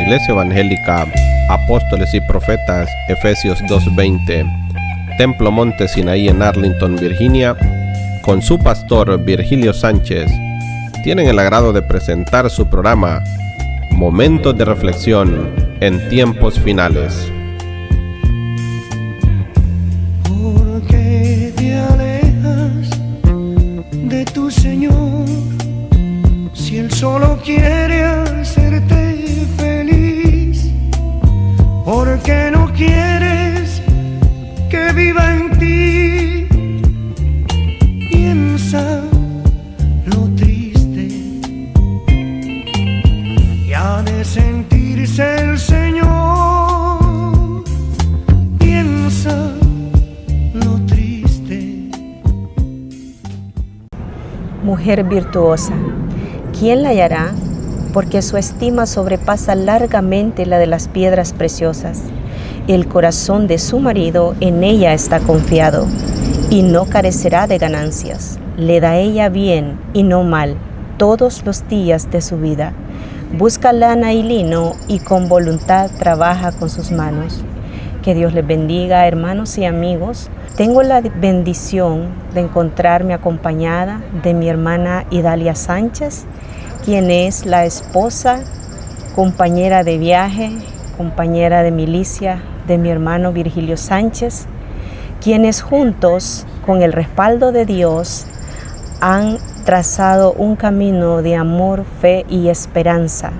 Iglesia Evangélica Apóstoles y Profetas, Efesios 2:20, Templo Monte Sinaí en Arlington, Virginia, con su pastor Virgilio Sánchez, tienen el agrado de presentar su programa Momentos de Reflexión en Tiempos Finales. ¿Por qué te alejas de tu Señor si Él solo quiere hacerte feliz? ¿Por qué no quieres que viva en ti? Piensa lo triste y ha de sentirse el Señor. Piensa lo triste. Mujer virtuosa, ¿quién la hallará? Porque su estima sobrepasa largamente la de las piedras preciosas. El corazón de su marido en ella está confiado, y no carecerá de ganancias. Le da ella bien y no mal todos los días de su vida. Busca lana y lino y con voluntad trabaja con sus manos. Que Dios les bendiga, hermanos y amigos. Tengo la bendición de encontrarme acompañada de mi hermana Idalia Sánchez, quien es la esposa, compañera de viaje, compañera de milicia de mi hermano Virgilio Sánchez, quienes juntos, con el respaldo de Dios, han trazado un camino de amor, fe y esperanza,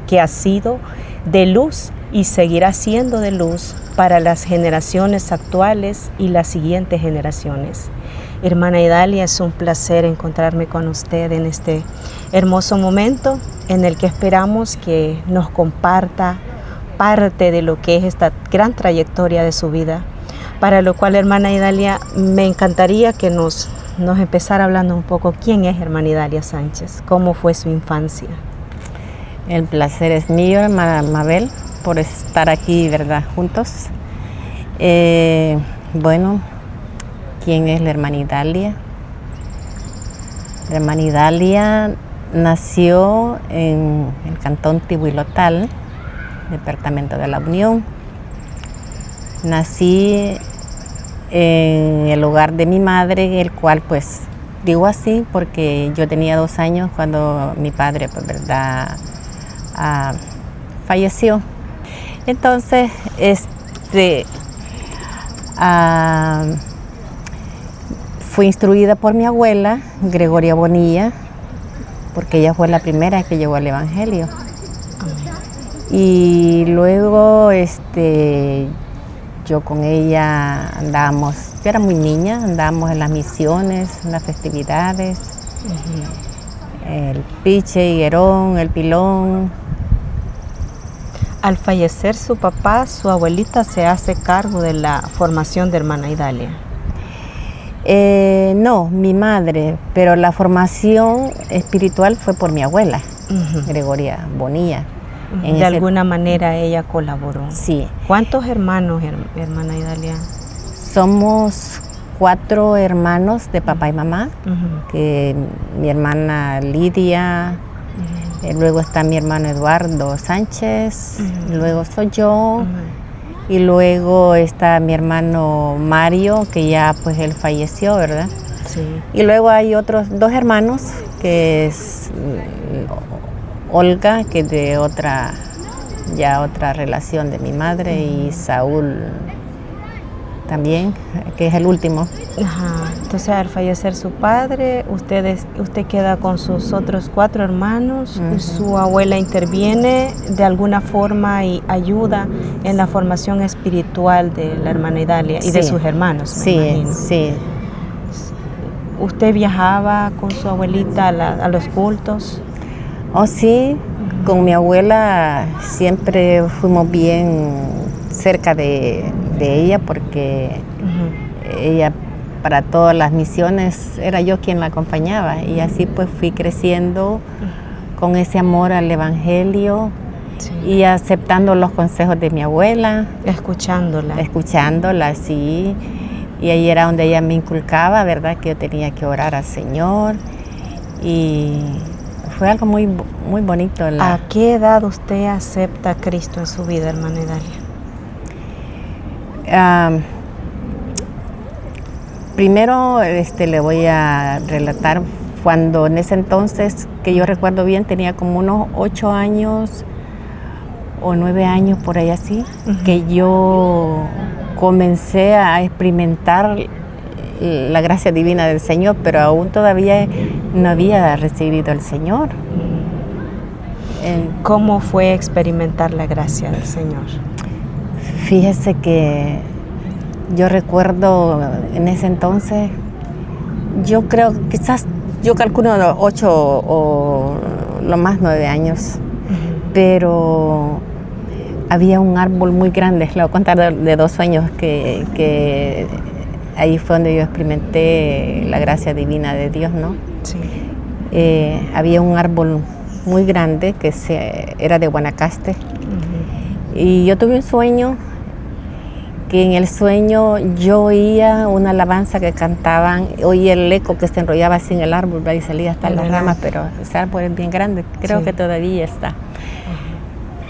que ha sido de luz y seguirá siendo de luz para las generaciones actuales y las siguientes generaciones. Hermana Idalia, es un placer encontrarme con usted en este hermoso momento en el que esperamos que nos comparta parte de lo que es esta gran trayectoria de su vida, para lo cual, hermana Idalia, me encantaría que nos empezara hablando un poco quién es hermana Idalia Sánchez, cómo fue su infancia. El placer es mío, hermana Mabel, por estar aquí, ¿verdad?, juntos. Bueno, ¿quién es la hermana Idalia? La hermana Idalia nació en el cantón Tibuilotal, departamento de La Unión. Nací en el hogar de mi madre, el cual, pues, digo así porque yo tenía 2 años cuando mi padre, pues, ¿verdad?, falleció. Entonces, fui instruida por mi abuela, Gregoria Bonilla, porque ella fue la primera que llegó al Evangelio. Y luego yo con ella andábamos, yo era muy niña, andábamos en las misiones, en las festividades, el piche, higuerón, el pilón. Al fallecer su papá, su abuelita se hace cargo de la formación de hermana Idalia. No, mi madre, pero la formación espiritual fue por mi abuela, Gregoria Bonilla. De alguna manera ella colaboró. Sí. ¿Cuántos hermanos, hermana Idalia? Somos 4 hermanos de papá y mamá, que mi hermana Lidia, luego está mi hermano Eduardo Sánchez, luego soy yo, y luego está mi hermano Mario, que ya pues él falleció, ¿verdad? Sí. Y luego hay otros 2 hermanos, que es Olga, que es de otra relación de mi madre, y Saúl también, que es el último. Ajá. Entonces, al fallecer su padre, usted queda con sus otros 4 hermanos, y su abuela interviene de alguna forma y ayuda en la formación espiritual de la hermana Idalia y de sus hermanos. Sí, sí. ¿Usted viajaba con su abuelita a los cultos? Oh, sí, con mi abuela siempre fuimos bien cerca de ella, porque ella, para todas las misiones, era yo quien la acompañaba, y así pues fui creciendo con ese amor al Evangelio, y aceptando los consejos de mi abuela. Escuchándola, sí. Y ahí era donde ella me inculcaba, ¿verdad?, que yo tenía que orar al Señor, y fue algo muy bonito. ¿A qué edad usted acepta a Cristo en su vida, hermana Idalia? Primero le voy a relatar cuando en ese entonces, que yo recuerdo bien, tenía como unos 8 años o 9 años por ahí así, que yo comencé a experimentar la gracia divina del Señor, pero aún todavía no había recibido al Señor. ¿Cómo fue experimentar la gracia del Señor? Fíjese que yo recuerdo en ese entonces, yo creo, quizás, yo calculo 8 o lo más 9 años, pero había un árbol muy grande. Le voy a contar de 2 sueños que ahí fue donde yo experimenté la gracia divina de Dios, ¿no? Sí. Había un árbol muy grande que era de Guanacaste. Y yo tuve un sueño, que en el sueño yo oía una alabanza que cantaban, oía el eco que se enrollaba así en el árbol, y salía hasta las ramas, pero ese árbol es bien grande, creo que todavía está.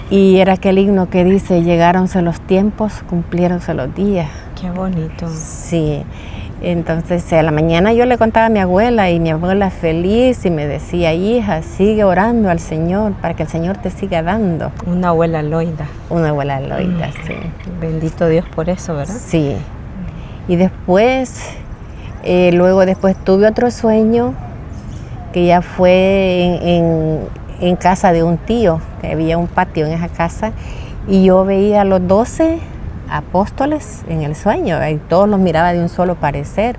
Y era aquel himno que dice: llegáronse los tiempos, cumpliéronse los días. Qué bonito. Sí, entonces a la mañana yo le contaba a mi abuela, y mi abuela feliz, y me decía: hija, sigue orando al Señor para que el Señor te siga dando. Una abuela Loida. Una abuela Loida, sí. Bendito Dios por eso, ¿verdad? Sí. Y después, luego después tuve otro sueño, que ya fue en casa de un tío, que había un patio en esa casa, y yo veía a los 12 apóstoles en el sueño, y todos los miraba de un solo parecer,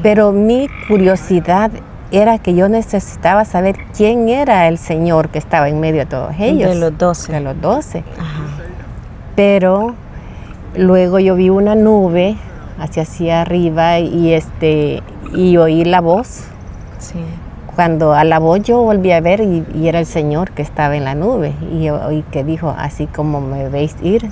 pero mi curiosidad era que yo necesitaba saber quién era el Señor que estaba en medio de todos ellos. De los 12. De los 12. Ajá. Pero luego yo vi una nube hacia arriba y oí la voz. Sí. Cuando a la voz yo volví a ver y era el Señor que estaba en la nube, y oí que dijo: así como me veis ir,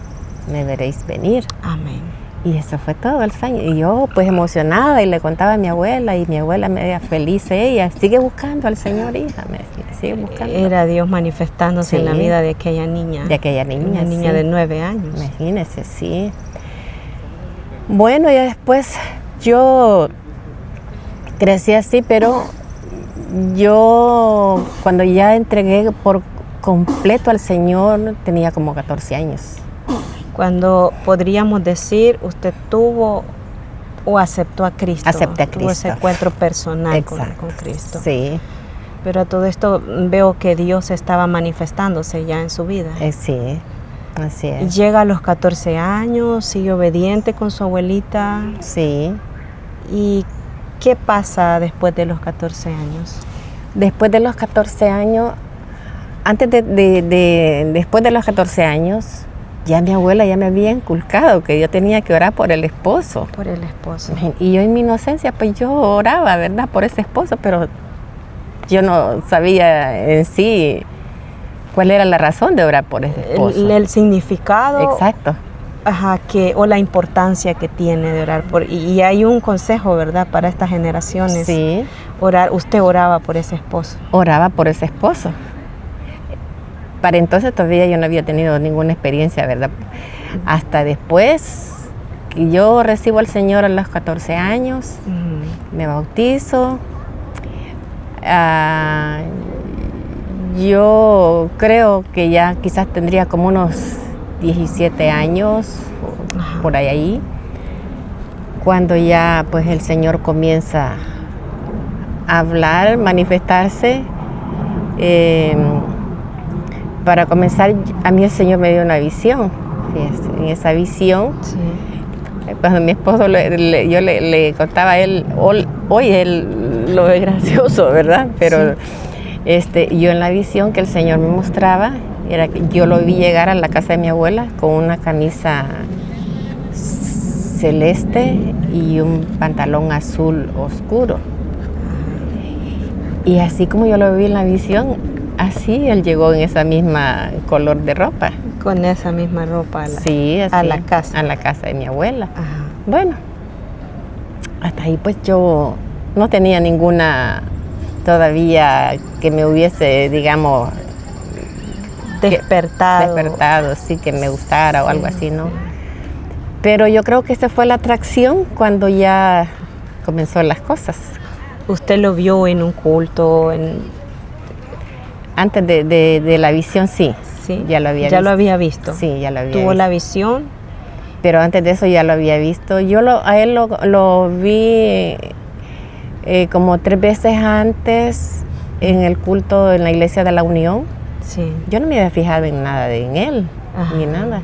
me veréis venir. Amén. Y eso fue todo el sueño. Y yo pues emocionada, y le contaba a mi abuela, y mi abuela me decía feliz ella: sigue buscando al Señor, hija, me decía, sigue buscando. Era Dios manifestándose en la vida de aquella niña. De aquella niña, una niña de 9 años. Imagínese, sí. Bueno, ya después yo crecí así, pero yo cuando ya entregué por completo al Señor tenía como 14 años. Cuando podríamos decir, usted tuvo o aceptó a Cristo. Acepté a Cristo. Tuvo ese encuentro personal con Cristo. Sí. Pero a todo esto veo que Dios estaba manifestándose ya en su vida. Sí, así es. Llega a los 14 años, sigue obediente con su abuelita. Sí. ¿Y qué pasa después de los 14 años? Después de los 14 años, después de los 14 años, ya mi abuela ya me había inculcado que yo tenía que orar por el esposo. Por el esposo. Y yo en mi inocencia, pues yo oraba, ¿verdad?, por ese esposo, pero yo no sabía en sí cuál era la razón de orar por ese esposo. El significado. Exacto. Ajá, o la importancia que tiene de orar por. Y hay un consejo, ¿verdad?, para estas generaciones. Sí. Usted oraba por ese esposo. Oraba por ese esposo. Para entonces todavía yo no había tenido ninguna experiencia, ¿verdad? Hasta después que yo recibo al Señor a los 14 años, me bautizo. Yo creo que ya quizás tendría como unos 17 años, por ahí, cuando ya pues el Señor comienza a hablar, manifestarse. Para comenzar, a mí el Señor me dio una visión. Fíjese, en esa visión, cuando mi esposo, yo le contaba a él, hoy él lo ve gracioso, ¿verdad? Pero yo en la visión que el Señor me mostraba, era que yo lo vi llegar a la casa de mi abuela con una camisa celeste y un pantalón azul oscuro. Y así como yo lo vi en la visión, así él llegó en esa misma color de ropa. Con esa misma ropa sí, así, a la casa. A la casa de mi abuela. Ajá. Bueno, hasta ahí pues yo no tenía ninguna todavía que me hubiese, digamos, despertado, sí, que me gustara o algo así, ¿no? sí. Pero yo creo que esa fue la atracción cuando ya comenzó las cosas. ¿Usted lo vio en un culto? Antes de la visión, sí, Sí, ya lo había ya visto. lo había visto. Sí, ya lo había Tuvo visto. la visión. Pero antes de eso ya lo había visto. Yo a él lo vi como 3 veces antes en el culto en la iglesia de la Unión. Sí. Yo no me había fijado en nada en él, Ajá. ni nada.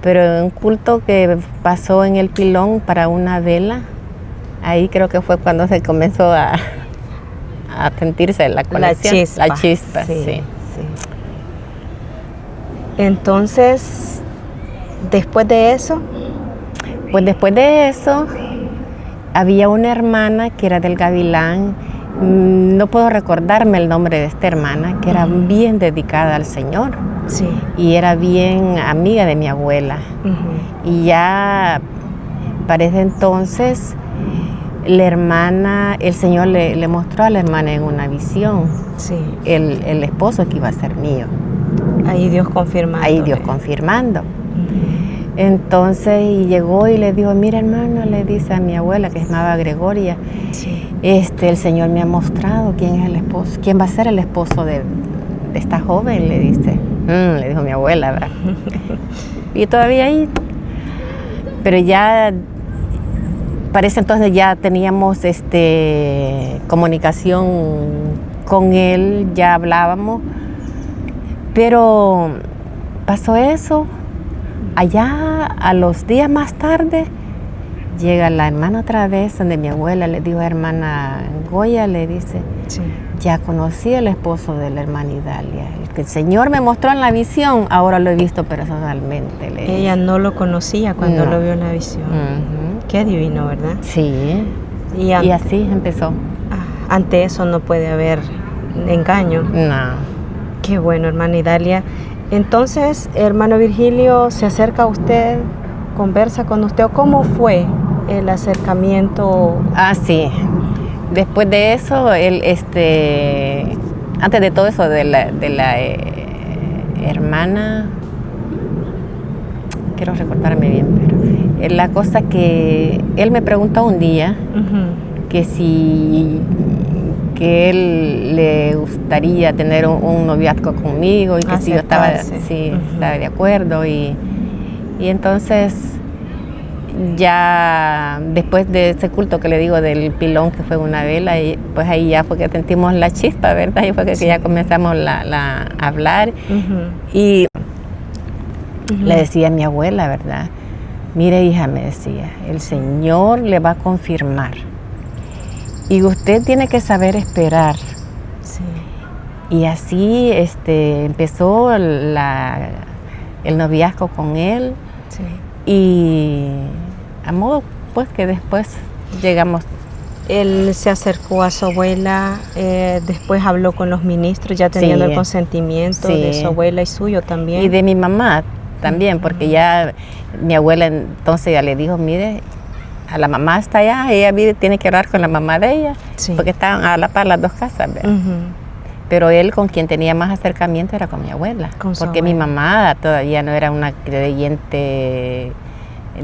Pero en un culto que pasó en el pilón para una vela, ahí creo que fue cuando se comenzó a sentirse la conexión. La chispa, sí. Entonces, después de eso, Pues después de eso, había una hermana que era del Gavilán. No puedo recordarme el nombre de esta hermana, que era bien dedicada al Señor sí. y era bien amiga de mi abuela. Ujú. Y ya para ese entonces, la hermana, el Señor le mostró a la hermana en una visión Sí. el esposo que iba a ser mío. Ahí Dios confirmando. Ahí Dios confirmando. Entonces y llegó y le dijo, mira hermano, le dice a mi abuela que se llamaba Gregoria, Sí. el Señor me ha mostrado quién es el esposo, quién va a ser el esposo de esta joven, le dice. Le dijo mi abuela, ¿verdad? Y todavía ahí, pero ya parece entonces ya teníamos comunicación con él, ya hablábamos, pero pasó eso. Allá a los días más tarde llega la hermana otra vez donde mi abuela le dijo, hermana Goya, le dice, Sí. ya conocí al esposo de la hermana Idalia, el que el Señor me mostró en la visión, ahora lo he visto personalmente. Le Ella dice. no lo conocía cuando No. lo vio en la visión. Ujú. Qué divino, ¿verdad? Sí, Y y así empezó. ante eso no puede haber engaño. No. Qué bueno, hermana Idalia. Entonces, hermano Virgilio, se acerca a usted, conversa con usted. ¿Cómo fue el acercamiento? Ah, sí. Después de eso, él, antes de todo eso de la hermana, quiero recordarme bien, pero la cosa que él me preguntó un día que que él le gustaría tener un noviazgo conmigo y que si yo estaba, Acercarse. estaba de acuerdo y entonces ya después de ese culto que le digo del pilón que fue una vela, y pues ahí ya fue que sentimos la chispa, ¿verdad? Y fue que ya comenzamos a hablar y le decía a mi abuela, ¿verdad? Mire hija, me decía, el Señor le va a confirmar y usted tiene que saber esperar. Sí. Y así empezó el noviazgo con él. Sí. Y a modo pues que después llegamos. Él se acercó a su abuela, después habló con los ministros, ya teniendo Sí. el consentimiento de su abuela y suyo también. Y de mi mamá también, porque ya mi abuela entonces ya le dijo, mire, a la mamá está allá, ella tiene que hablar con la mamá de ella, Sí. porque estaban a la par las dos casas, ¿verdad? Pero él con quien tenía más acercamiento era con mi abuela, Con su porque mi abuela. mamá todavía no era una creyente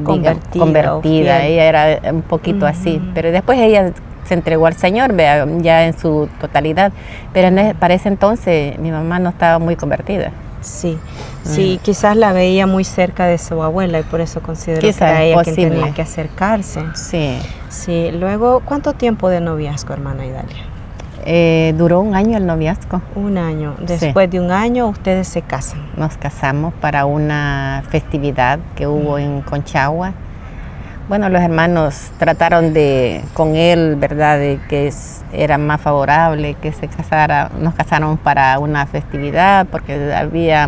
Convertida o fiel. ella era un poquito así, pero después ella se entregó al Señor, vea, ya en su totalidad, pero para ese entonces mi mamá no estaba muy convertida. Sí, sí, quizás la veía muy cerca de su abuela y por eso consideró que Quizás era ella quien posible. tenía que acercarse. Sí. Sí, luego, ¿cuánto tiempo de noviazgo, hermana Idalia? Duró 1 año el noviazgo. 1 año. Después de 1 año, ustedes se casan. Nos casamos para una festividad que hubo en Conchagua. Bueno, los hermanos trataron con él, ¿verdad?, de que era más favorable que nos casáramos para una festividad, porque había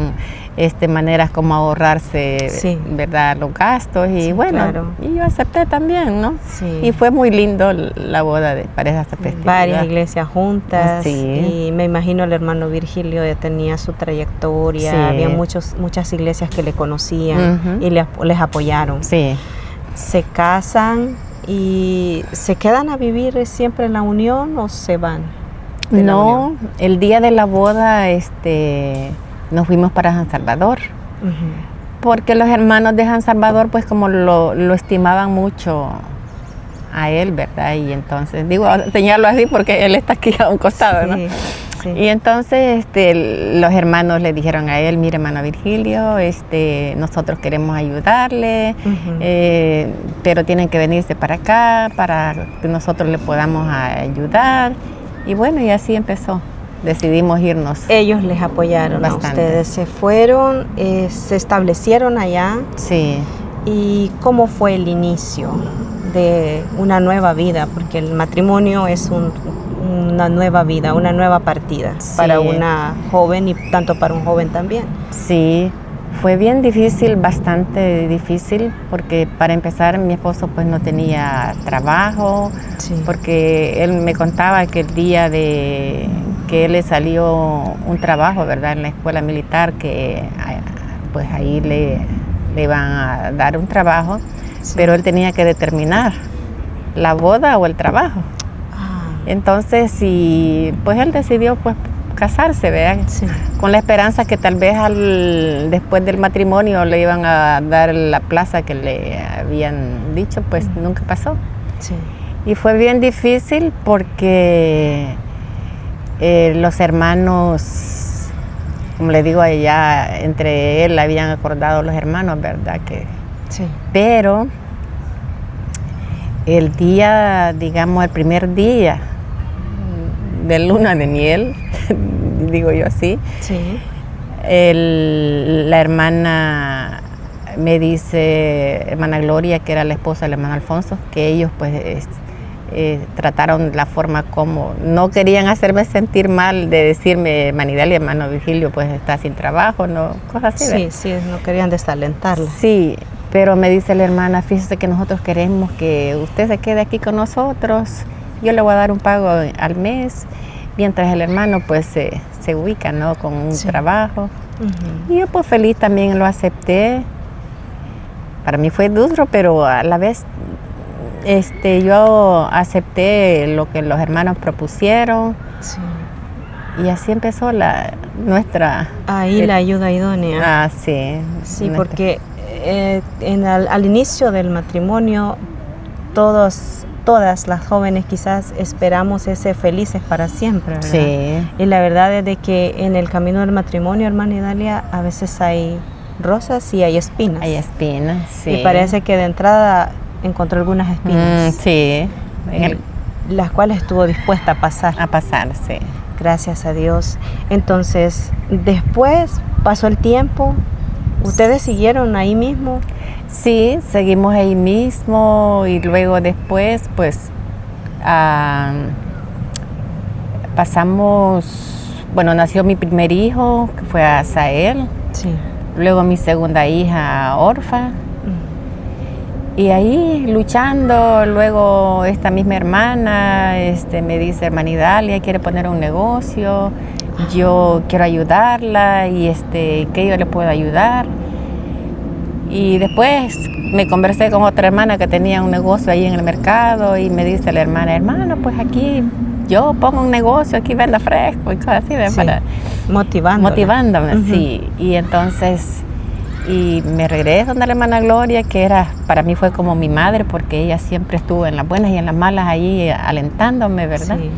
maneras como ahorrarse, Sí. ¿verdad?, los gastos. Y Sí, bueno, claro. y yo acepté también, ¿no? Sí. Y fue muy lindo la boda para esa festividad. Varias iglesias juntas. Sí. Y me imagino el hermano Virgilio ya tenía su trayectoria. Sí. Había muchas iglesias que le conocían Ujú. y les apoyaron. Sí. ¿Se casan y se quedan a vivir siempre en la unión o se van? de la No, unión? el día de la boda nos fuimos para San Salvador, porque los hermanos de San Salvador pues como lo estimaban mucho a él, ¿verdad? Y entonces, digo, señalo así porque él está aquí a un costado, ¿no? Sí, sí. Y entonces los hermanos le dijeron a él, mire, hermano Virgilio, nosotros queremos ayudarle, pero tienen que venirse para acá para que nosotros le podamos ayudar. Y bueno, y así empezó. Decidimos irnos. Ellos les apoyaron Bastante. a ustedes, se fueron, se establecieron allá. Sí. ¿Y cómo fue el inicio de una nueva vida? Porque el matrimonio es una nueva vida, una nueva partida para una joven y tanto para un joven también. Sí, fue bien difícil, bastante difícil, porque para empezar mi esposo pues no tenía trabajo, porque él me contaba que el día de que él le salió un trabajo, ¿verdad? En la escuela militar, que pues ahí le iban a dar un trabajo, pero él tenía que determinar la boda o el trabajo. Entonces, pues él decidió pues casarse, ¿verdad? Sí. Con la esperanza que tal vez después del matrimonio le iban a dar la plaza que le habían dicho, pues nunca pasó. Sí. Y fue bien difícil porque los hermanos, como le digo allá, entre él habían acordado los hermanos, ¿verdad? Pero el día, digamos, el primer día de luna de miel, digo yo así, la hermana me dice, hermana Gloria, que era la esposa del hermano Alfonso, que ellos pues trataron la forma como, no querían hacerme sentir mal de decirme, hermana Idalia, hermano Virgilio pues está sin trabajo, no, cosas así. Sí, sí, no querían desalentarla. Sí, pero me dice la hermana, fíjese que nosotros queremos que usted se quede aquí con nosotros, yo le voy a dar un pago al mes, mientras el hermano pues se ubica, ¿no? Con un trabajo. Y yo pues feliz también lo acepté. Para mí fue duro, pero a la vez yo acepté lo que los hermanos propusieron. Sí. Y así empezó nuestra... Ahí la ayuda idónea. Ah, sí. Sí, porque al inicio del matrimonio todas las jóvenes quizás esperamos ese felices para siempre, ¿verdad? Sí. Y la verdad es de que en el camino del matrimonio, hermana Idalia, a veces hay rosas y hay espinas. Hay espinas, sí. Y parece que de entrada encontró algunas espinas. Sí. Las cuales estuvo dispuesta a pasar. A pasar, sí. Gracias a Dios. Entonces, después pasó el tiempo, ¿ustedes siguieron ahí mismo? Sí, seguimos ahí mismo y luego después pues pasamos, bueno, nació mi primer hijo, que fue Asael, luego mi segunda hija, Orfa, y ahí luchando, luego esta misma hermana me dice, hermana Idalia, quiere poner un negocio, yo quiero ayudarla y que yo le puedo ayudar. Y después me conversé con otra hermana que tenía un negocio ahí en el mercado y me dice la hermana, pues aquí yo pongo un negocio, aquí venda fresco y cosas así, para motivándome, sí. Y entonces, me regreso donde la hermana Gloria, que para mí fue como mi madre, porque ella siempre estuvo en las buenas y en las malas ahí alentándome, ¿verdad? Sí.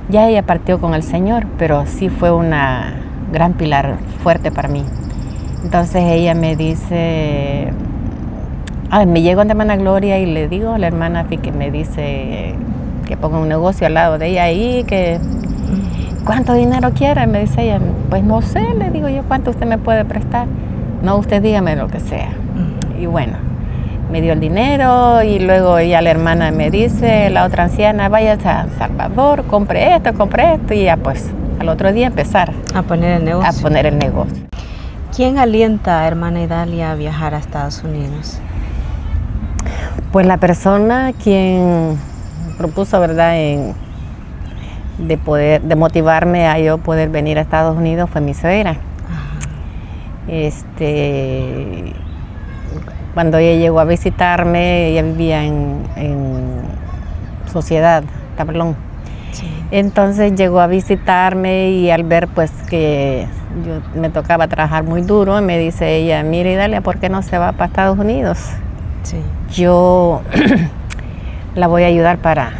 Ya ella partió con el Señor, pero sí fue una gran pilar fuerte para mí. Entonces ella me dice, me llego donde hermana Gloria y le digo a la hermana que me dice que ponga un negocio al lado de ella ahí, que ¿cuánto dinero quiere? Me dice ella, pues no sé, le digo yo, ¿cuánto usted me puede prestar? No, usted dígame lo que sea. Y bueno, me dio el dinero y luego ya la hermana me dice, la otra anciana, vaya a San Salvador, compre esto y ya pues al otro día empezar a poner el negocio. ¿Quién alienta a hermana Idalia a viajar a Estados Unidos? Pues la persona quien propuso, ¿verdad?, de motivarme a yo poder venir a Estados Unidos fue mi suegra. Cuando ella llegó a visitarme, ella vivía en Sociedad, Tablón. Entonces llegó a visitarme y al ver pues que me tocaba trabajar muy duro, me dice ella, mire Idalia, ¿por qué no se va para Estados Unidos? Sí. Yo la voy a ayudar para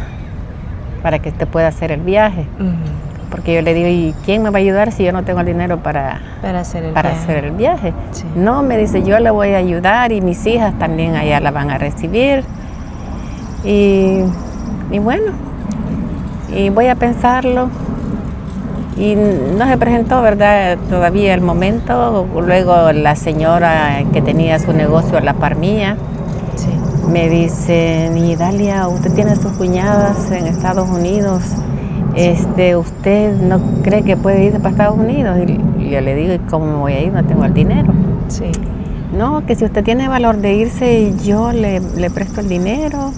que usted pueda hacer el viaje. Porque yo le digo, ¿y quién me va a ayudar si yo no tengo el dinero para hacer el viaje? Sí. No, me dice, yo le voy a ayudar y mis hijas también allá la van a recibir. Y bueno, y voy a pensarlo. Y no se presentó, ¿verdad? Todavía el momento. Luego la señora que tenía su negocio a la par mía, Sí. me dice, Idalia, usted tiene sus cuñadas en Estados Unidos. ¿Usted no cree que puede irse para Estados Unidos? Y yo le digo, ¿y cómo me voy a ir? No tengo el dinero. Sí. No, que si usted tiene valor de irse, yo le presto el dinero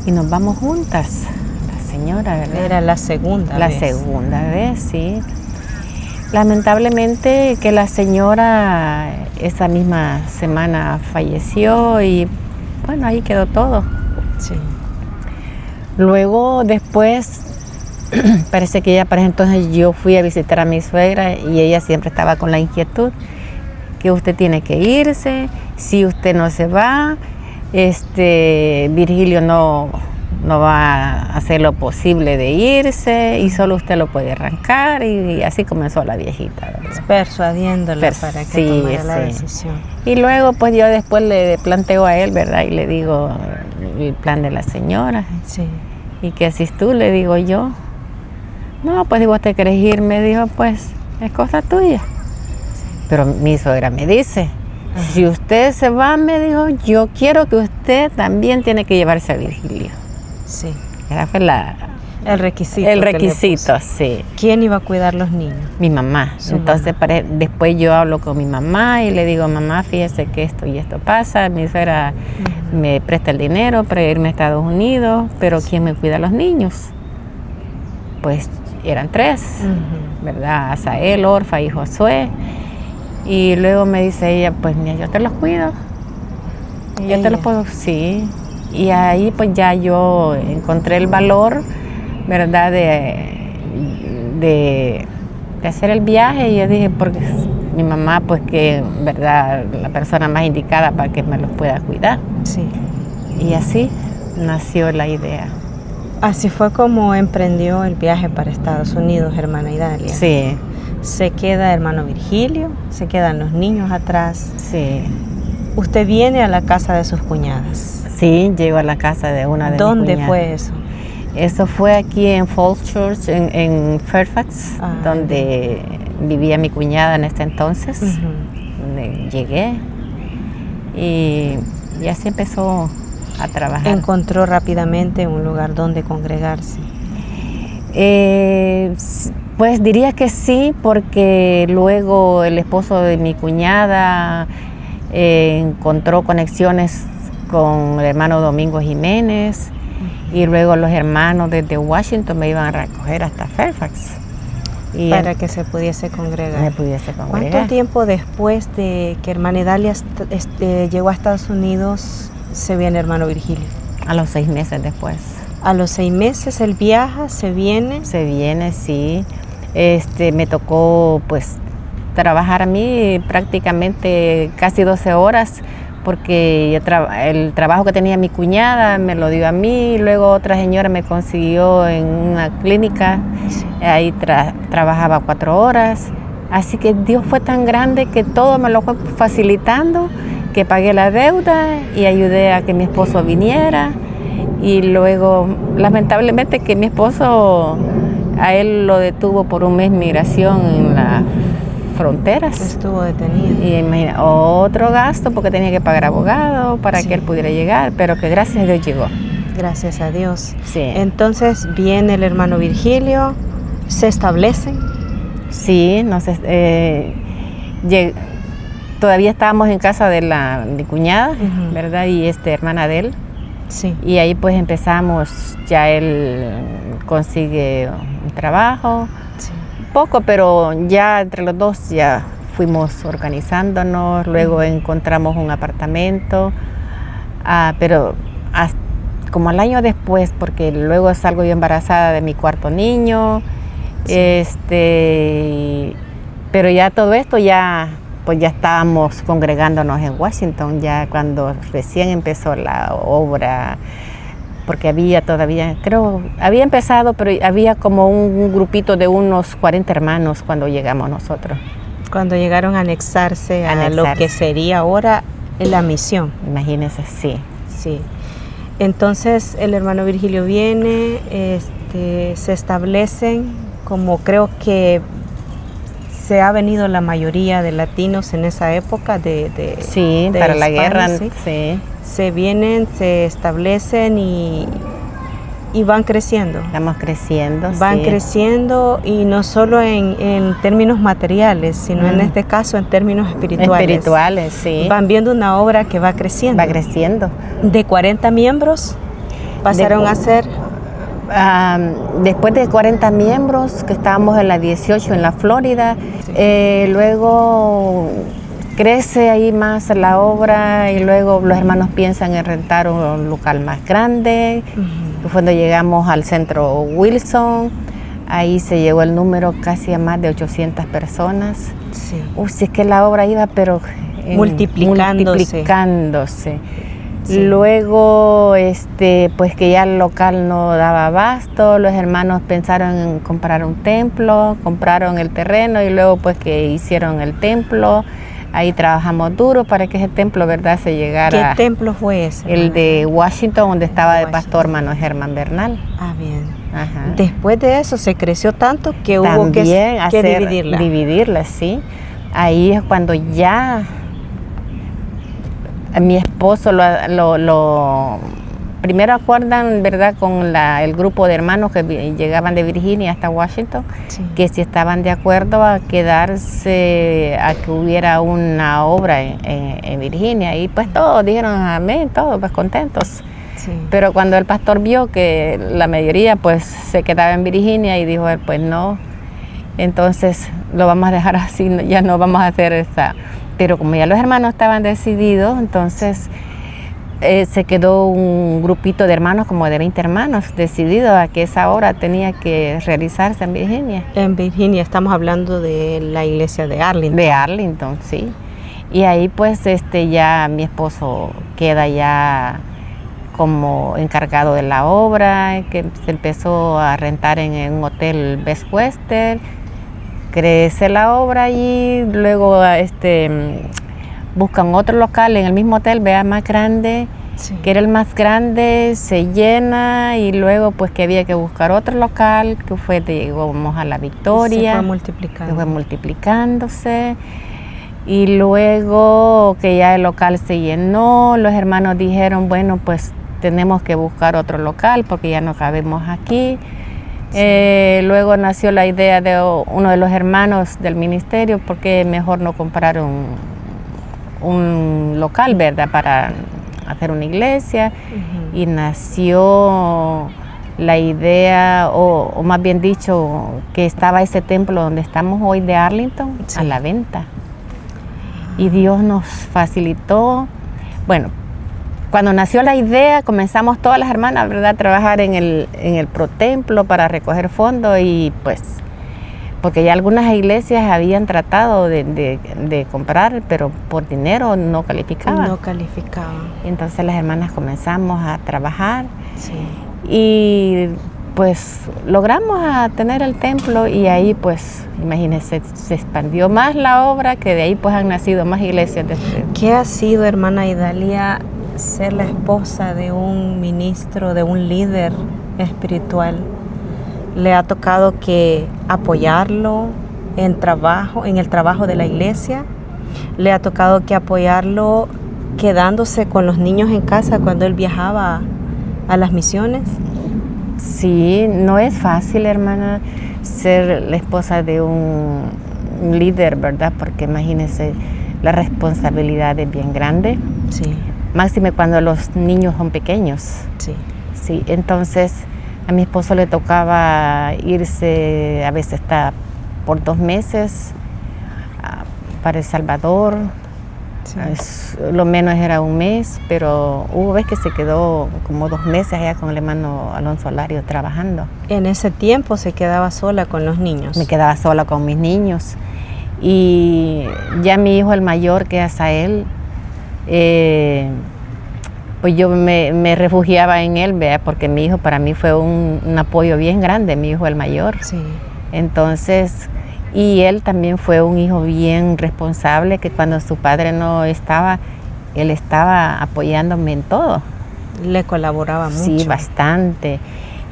y nos vamos juntas. La señora, ¿verdad? Era la segunda vez. La segunda vez, sí. Lamentablemente que la señora esa misma semana falleció y bueno, ahí quedó todo. Sí. Luego, después, parece que ella, para entonces yo fui a visitar a mi suegra y ella siempre estaba con la inquietud que usted tiene que irse, si usted no se va, Virgilio no va a hacer lo posible de irse y solo usted lo puede arrancar y así comenzó la viejita, ¿verdad? Persuadiéndola para que tomara la decisión. Y luego pues yo después le planteo a él, ¿verdad? Y le digo el plan de la señora. Sí. Y que si tú, le digo yo. No, pues si vos te querés ir, me dijo, pues es cosa tuya. Pero mi suegra me dice, si usted se va, me dijo, yo quiero que usted también tiene que llevarse a Virgilio. Sí. Ese fue el requisito. El requisito, sí. ¿Quién iba a cuidar los niños? Mi mamá. Entonces después yo hablo con mi mamá y le digo, mamá, fíjese que esto y esto pasa. Mi suegra me presta el dinero para irme a Estados Unidos, pero ¿quién me cuida a los niños? Pues eran 3, ¿verdad? Asael, Orfa y Josué. Y luego me dice ella, pues mira, yo te los cuido. Y yo te los puedo, sí. Y ahí pues ya yo encontré el valor, ¿verdad? De hacer el viaje. Y yo dije, porque mi mamá, pues que, ¿verdad? La persona más indicada para que me los pueda cuidar. Sí. Y así nació la idea. Así fue como emprendió el viaje para Estados Unidos, hermana Idalia. Sí. Se queda hermano Virgilio, se quedan los niños atrás. Sí. Usted viene a la casa de sus cuñadas. Sí, llego a la casa de una de mis cuñadas. ¿Dónde fue eso? Eso fue aquí en Falls Church, en Fairfax, donde vivía mi cuñada en ese entonces. Donde llegué y así empezó a trabajar. ¿Encontró rápidamente un lugar donde congregarse? Pues diría que sí, porque luego el esposo de mi cuñada encontró conexiones con el hermano Domingo Jiménez y luego los hermanos desde Washington me iban a recoger hasta Fairfax. Para que se pudiese congregar. Me pudiese congregar. ¿Cuánto tiempo después de que hermana Idalia llegó a Estados Unidos se viene hermano Virgilio? A los 6 meses después. A los 6 meses él viaja, se viene. Se viene, sí. Me tocó pues trabajar a mí prácticamente casi 12 horas porque el trabajo que tenía mi cuñada me lo dio a mí, luego otra señora me consiguió en una clínica, ahí trabajaba 4 horas, así que Dios fue tan grande que todo me lo fue facilitando, que pagué la deuda y ayudé a que mi esposo viniera y luego lamentablemente que mi esposo, a él lo detuvo por un mes migración en las fronteras. Estuvo detenido. Y imagina, otro gasto porque tenía que pagar abogado para que él pudiera llegar, pero que gracias a Dios llegó. Gracias a Dios. Sí. Entonces viene el hermano Virgilio, se establecen. Sí, todavía estábamos en casa de mi cuñada, ¿verdad? Y hermana de él. Sí. Y ahí pues empezamos, ya él consigue un trabajo, poco, pero ya entre los dos ya fuimos organizándonos, luego encontramos un apartamento, pero como al año después, porque luego salgo yo embarazada de mi cuarto niño, pero ya todo esto pues ya estábamos congregándonos en Washington, ya cuando recién empezó la obra, porque había empezado, pero había como un grupito de unos 40 hermanos cuando llegamos nosotros. Cuando llegaron a anexarse a lo que sería ahora la misión. Imagínense, sí. Sí. Entonces el hermano Virgilio viene, se establecen, como creo que se ha venido la mayoría de latinos en esa época de para la España, guerra, ¿sí? Sí. Se vienen, se establecen y van creciendo. Estamos creciendo. Van creciendo, y no solo en términos materiales, sino en este caso en términos espirituales. Espirituales, sí. Van viendo una obra que va creciendo. Va creciendo. De 40 miembros pasaron a ser... Después de 40 miembros, que estábamos en la 18 en la Florida, luego crece ahí más la obra y luego los hermanos piensan en rentar un local más grande. Cuando llegamos al centro Wilson, ahí se llegó el número casi a más de 800 personas. Sí. Si es que la obra iba, pero multiplicándose. Sí. Luego, pues que ya el local no daba abasto, los hermanos pensaron en comprar un templo, compraron el terreno y luego pues que hicieron el templo. Ahí trabajamos duro para que ese templo, ¿verdad?, se llegara. ¿Qué templo fue ese? El de Washington, donde estaba el pastor Manuel Germán Bernal. Ah, bien. Ajá. Después de eso se creció tanto que hubo que dividirla. Dividirla, sí. Ahí es cuando ya mi esposo primero acuerdan, ¿verdad?, con el grupo de hermanos que llegaban de Virginia hasta Washington, sí, que si estaban de acuerdo a quedarse, a que hubiera una obra en Virginia. Y pues todos dijeron amén, todos pues contentos. Sí. Pero cuando el pastor vio que la mayoría pues se quedaba en Virginia y dijo él, pues no, entonces lo vamos a dejar así, ya no vamos a hacer esa. Pero como ya los hermanos estaban decididos, entonces se quedó un grupito de hermanos, como de 20 hermanos, decididos a que esa obra tenía que realizarse en Virginia. En Virginia, estamos hablando de la iglesia de Arlington. De Arlington, sí. Y ahí pues ya mi esposo queda ya como encargado de la obra, que se empezó a rentar en un hotel Best Western. Crece la obra y luego buscan otro local en el mismo hotel, más grande, sí, que era el más grande, se llena y luego pues que había que buscar otro local, que llegamos a la Victoria. Se fue multiplicando. Se fue multiplicándose y luego que ya el local se llenó, los hermanos dijeron, bueno, pues tenemos que buscar otro local porque ya no cabemos aquí. Sí. Luego nació la idea de uno de los hermanos del ministerio, porque mejor no comprar un local, ¿verdad?, para hacer una iglesia. Y nació la idea, o más bien dicho, que estaba ese templo donde estamos hoy de Arlington, sí, a la venta. Y Dios nos facilitó. Bueno, cuando nació la idea, comenzamos todas las hermanas, ¿verdad?, a trabajar en el protemplo para recoger fondos y pues, porque ya algunas iglesias habían tratado de comprar, pero por dinero no calificaban. No calificaban. Entonces las hermanas comenzamos a trabajar, sí, y pues logramos a tener el templo y ahí pues, imagínense, se expandió más la obra, que de ahí pues han nacido más iglesias. ¿Qué ha sido, hermana Idalia, ser la esposa de un ministro, de un líder espiritual? ¿Le ha tocado que apoyarlo en el trabajo de la iglesia? ¿Le ha tocado que apoyarlo quedándose con los niños en casa cuando él viajaba a las misiones? Sí, no es fácil, hermana, ser la esposa de un líder, ¿verdad? Porque imagínese, la responsabilidad es bien grande. Sí. Máxime cuando los niños son pequeños. Sí. Sí, entonces a mi esposo le tocaba irse, a veces está por 2 meses para El Salvador, Sí. Lo menos era un mes, pero hubo vez que se quedó como 2 meses allá con el hermano Alonso Alario trabajando. En ese tiempo se quedaba sola con los niños. Me quedaba sola con mis niños. Y ya mi hijo el mayor, que es Asael, pues yo me refugiaba en él, ¿verdad? Porque mi hijo para mí fue un apoyo bien grande, mi hijo el mayor. Sí. Entonces, y él también fue un hijo bien responsable, que cuando su padre no estaba, él estaba apoyándome en todo. Le colaboraba mucho. Sí, bastante.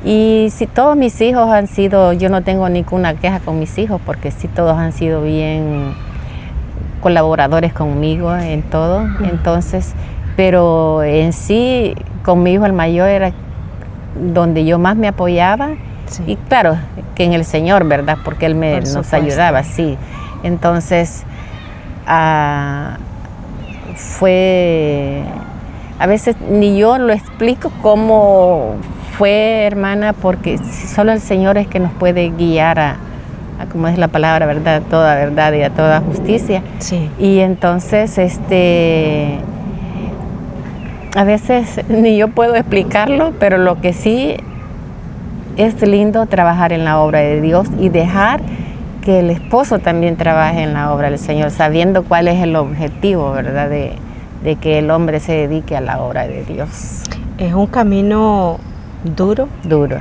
Y sí, todos mis hijos han sido, yo no tengo ninguna queja con mis hijos, porque sí todos han sido bien colaboradores conmigo en todo. Entonces, pero en sí, con mi hijo el mayor era donde yo más me apoyaba. Sí. Y claro, que en el Señor, ¿verdad? Porque Él Por nos supuesto. ayudaba, sí. Entonces, fue, a veces ni yo lo explico cómo fue, hermana, porque solo el Señor es que nos puede guiar a como es la palabra, ¿verdad? Toda verdad y a toda justicia. Sí. Y entonces, a veces ni yo puedo explicarlo, pero lo que sí es lindo trabajar en la obra de Dios y dejar que el esposo también trabaje en la obra del Señor, sabiendo cuál es el objetivo, ¿verdad? De que el hombre se dedique a la obra de Dios. Es un camino duro, Duro,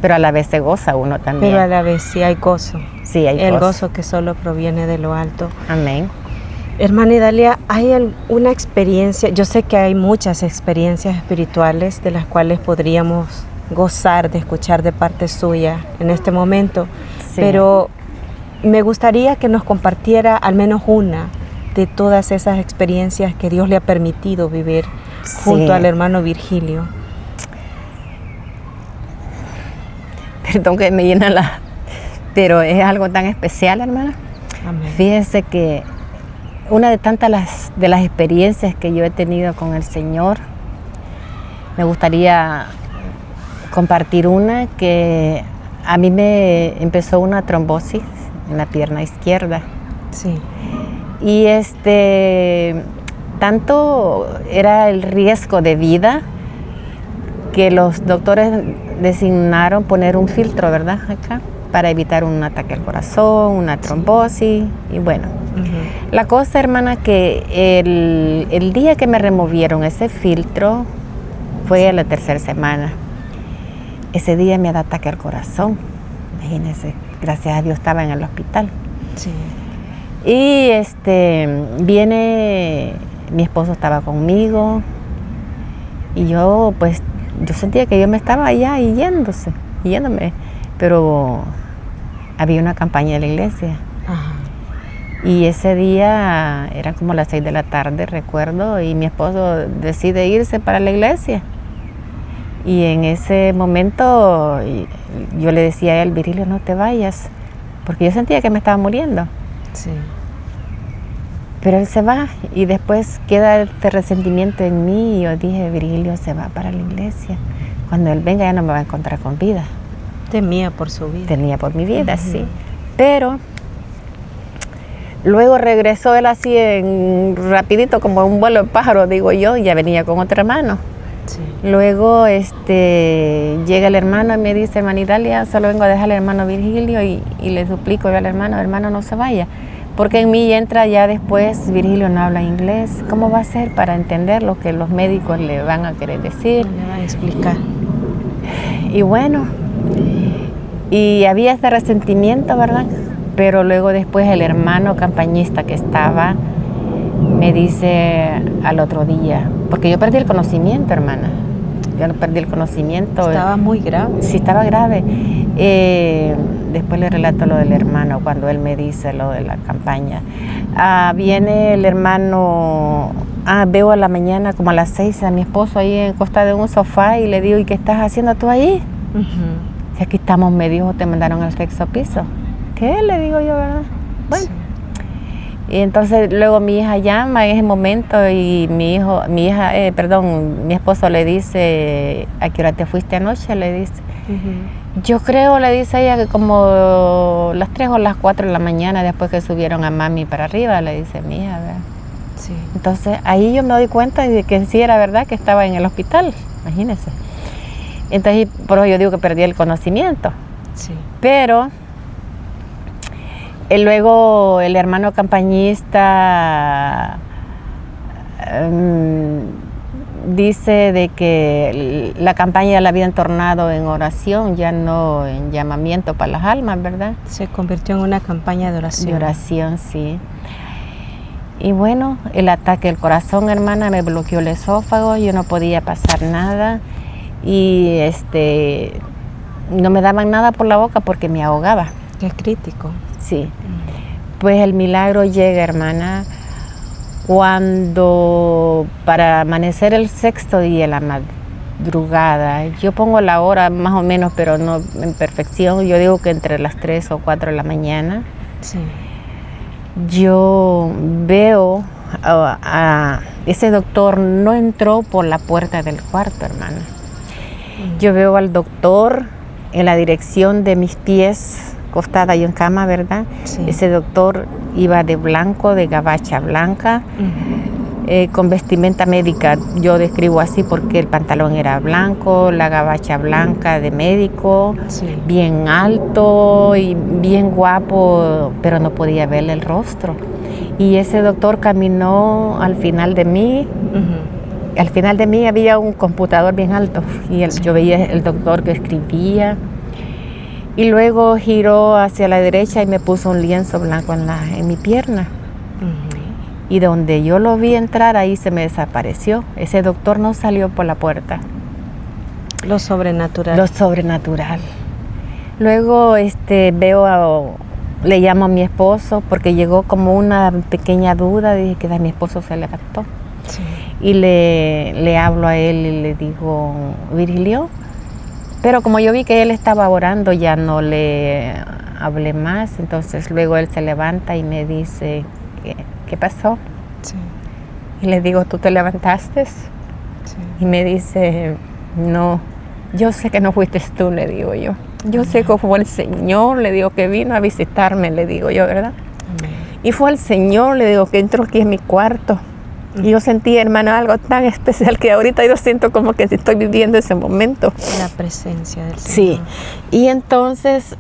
pero a la vez se goza uno también. pero a la vez sí hay gozo. Sí, hay El gozo. gozo que solo proviene de lo alto. Amén. Hermana Idalia, ¿hay una experiencia? Yo sé que hay muchas experiencias espirituales de las cuales podríamos gozar de escuchar de parte suya en este momento, Sí. pero me gustaría que nos compartiera al menos una de todas esas experiencias que Dios le ha permitido vivir junto Sí. al hermano Virgilio. Perdón que me llena pero es algo tan especial, hermana. Amén. Fíjense que una de tantas de las experiencias que yo he tenido con el Señor, me gustaría compartir una que a mí me empezó una trombosis en la pierna izquierda. Sí. Y tanto era el riesgo de vida que los doctores designaron poner un filtro, ¿verdad? Acá, para evitar un ataque al corazón, una trombosis, y bueno. Ujú. La cosa, hermana, que el día que me removieron ese filtro fue a la 3ª semana. Ese día me da ataque al corazón. Imagínense, gracias a Dios estaba en el hospital. Sí. Y viene, mi esposo estaba conmigo y yo sentía que yo me estaba ya yéndome, pero había una campaña de la iglesia. Ajá. Y ese día era como las 6 de la tarde, recuerdo, y mi esposo decide irse para la iglesia. Y en ese momento yo le decía a él, Virgilio, no te vayas, porque yo sentía que me estaba muriendo. Sí. Pero él se va y después queda este resentimiento en mí y yo dije, Virgilio se va para la iglesia. Cuando él venga ya no me va a encontrar con vida. Temía por su vida. Tenía por mi vida, Ujú. sí. Pero luego regresó él así rapidito, como un vuelo de pájaro, digo yo, y ya venía con otro hermano. Sí. Luego llega el hermano y me dice, hermana Idalia, solo vengo a dejar al hermano Virgilio y le suplico yo al hermano no se vaya. Porque en mí entra ya después, Virgilio no habla inglés, ¿cómo va a ser para entender lo que los médicos le van a querer decir? Le va a explicar. Y bueno, y había este resentimiento, ¿verdad? Pero luego después el hermano campañista que estaba me dice al otro día, porque yo perdí el conocimiento, hermana. Yo no perdí el conocimiento. Estaba muy grave. Sí, estaba grave. Después le relato lo del hermano, cuando él me dice lo de la campaña. Viene el hermano, veo a la mañana como a las 6 a mi esposo ahí acostado en un sofá y le digo, ¿y qué estás haciendo tú ahí? Ujú. Si aquí estamos, me dijo, te mandaron al 6º piso. ¿Qué? Le digo yo, ¿verdad? Bueno. Sí. Y entonces luego mi hija llama en ese momento y mi esposo le dice, ¿a qué hora te fuiste anoche? Le dice. Ujú. Yo creo, le dice ella, que como las 3 o las 4 de la mañana después que subieron a mami para arriba, le dice mi hija, ¿verdad? Sí. Entonces ahí yo me doy cuenta de que sí era verdad que estaba en el hospital, imagínense. Entonces por eso yo digo que perdí el conocimiento. Sí. Pero luego el hermano campañista dice de que la campaña la habían tornado en oración, ya no en llamamiento para las almas, ¿verdad? Se convirtió en una campaña de oración. De oración, sí. Y bueno, el ataque del corazón, hermana, me bloqueó el esófago, yo no podía pasar nada y no me daban nada por la boca porque me ahogaba. Qué crítico. Sí. Pues el milagro llega, hermana, cuando para amanecer el 6º día, la madrugada, yo pongo la hora más o menos, pero no en perfección, yo digo que entre las 3 o 4 de la mañana, Sí. yo veo a ese doctor, no entró por la puerta del cuarto, hermana. Yo veo al doctor en la dirección de mis pies, acostada yo en cama, ¿verdad? Sí. Ese doctor iba de blanco, de gabacha blanca, con vestimenta médica. Yo describo así porque el pantalón era blanco, la gabacha blanca de médico, Sí. bien alto y bien guapo, pero no podía verle el rostro. Y ese doctor caminó al final de mí. Al final de mí había un computador bien alto y yo veía el doctor que escribía. Y luego giró hacia la derecha y me puso un lienzo blanco en mi pierna. Y donde yo lo vi entrar, ahí se me desapareció. Ese doctor no salió por la puerta. Lo sobrenatural. Lo sobrenatural. Luego le llamo a mi esposo porque llegó como una pequeña duda. Dije que mi esposo se levantó. Sí. Y le hablo a él y le digo, Virgilio. Pero como yo vi que él estaba orando, ya no le hablé más. Entonces luego él se levanta y me dice, ¿qué pasó? Sí. Y le digo, ¿tú te levantaste? Sí. Y me dice, no, yo sé que no fuiste tú, le digo yo. Yo sé que fue el Señor, le digo, que vino a visitarme, le digo yo, ¿verdad? Amén. Y fue el Señor, le digo, que entró aquí en mi cuarto. Y yo sentí, hermano, algo tan especial que ahorita yo siento como que estoy viviendo ese momento. La presencia del Señor. Sí. Y entonces,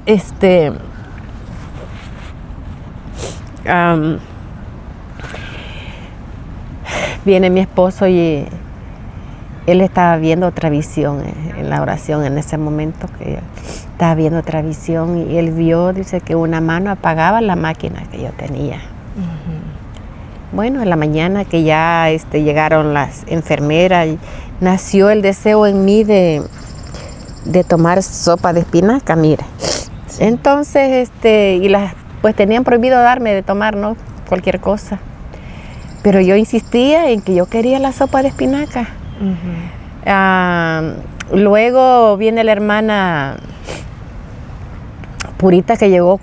viene mi esposo y él estaba viendo otra visión en la oración en ese momento, que estaba viendo otra visión y él vio, dice, que una mano apagaba la máquina que yo tenía. Bueno, en la mañana que ya llegaron las enfermeras, nació el deseo en mí de tomar sopa de espinaca, mire. Sí. Entonces, pues tenían prohibido darme de tomar, ¿no? Cualquier cosa. Pero yo insistía en que yo quería la sopa de espinaca. Luego viene la hermana Purita, que llegó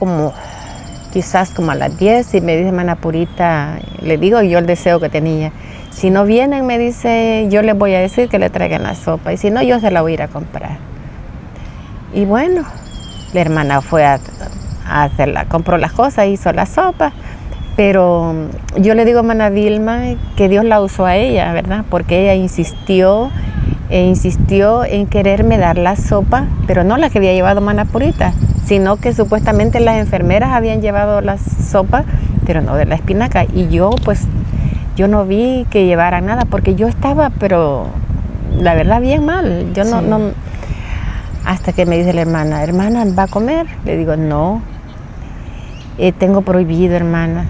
quizás como a las 10 y me dice, hermana Purita, le digo yo el deseo que tenía. Si no vienen, me dice, yo les voy a decir que le traigan la sopa. Y si no, yo se la voy a ir a comprar. Y bueno, la hermana fue a hacerla, compró las cosas, hizo la sopa. Pero yo le digo a hermana Vilma que Dios la usó a ella, ¿verdad? Porque ella insistió en quererme dar la sopa, pero no la que había llevado hermana Purita, sino que supuestamente las enfermeras habían llevado la sopa, pero no de la espinaca. Y yo, pues, yo no vi que llevaran nada, porque yo estaba, pero la verdad, bien mal. Yo no, hasta que me dice la hermana, ¿va a comer? Le digo, no, tengo prohibido, hermana.